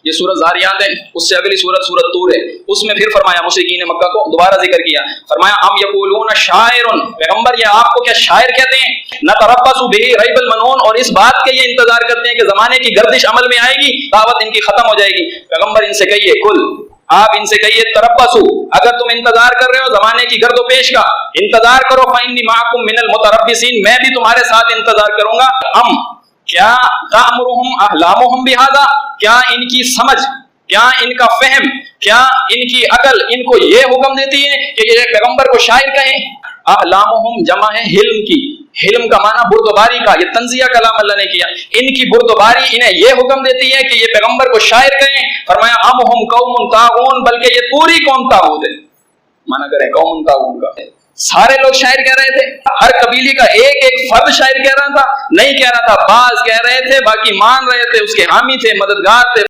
ये सूरत ज़ारियात है, उससे अगली सूरत सूरत तूर है। उसमें फिर फरमाया मुशरिकीन मक्का को दोबारा जिक्र किया, फरमाया अम यक़ूलून शायरुन, पैगंबर ये आपको क्या शायर कहते हैं? नतरब्बसु बिही रैबल मनून, और इस बात के ये इंतजार करते हैं कि जमाने की गर्दिश अमल में आएगी, दावत इनकी खत्म हो जाएगी। पैगंबर इनसे कहिए, कुल आप इनसे कहिए तरब्बसु, अगर तुम इंतजार कर रहे हो जमाने की गर्दोपेश का, इंतजार करो, फइन्नी माअकुम मिनल मुतरब्बिसीन, मैं भी तुम्हारे साथ इंतजार करूंगा। अम क्या तामुरुहुम अहलामुहुम बिहादा, क्या इनकी समझ, क्या इनका फहम, क्या इनकी अकल इनको ये हुक्म देती है कि ये पैगंबर को शायर कहें? अहलामुहुम जमा है हिल्म की, हिल्म का माना बुर्दबारी का, ये तंजिया कलाम अल्लाह ने किया। इनकी बुर्दबारी इन्हें ये हुक्म देती है कि ये पैगंबर को शायर कहें। फरमाया अमहुम कौमुन तागून, बल्कि ये पूरी कौम तागूत है। माना करें कौमुन तागून का, सारे लोग शायर कह रहे थे, हर कबीले का एक एक फर्द शायर कह रहा था, नहीं कह रहा था, बाज कह रहे थे, बाकी मान रहे थे, उसके हामी थे, मददगार थे।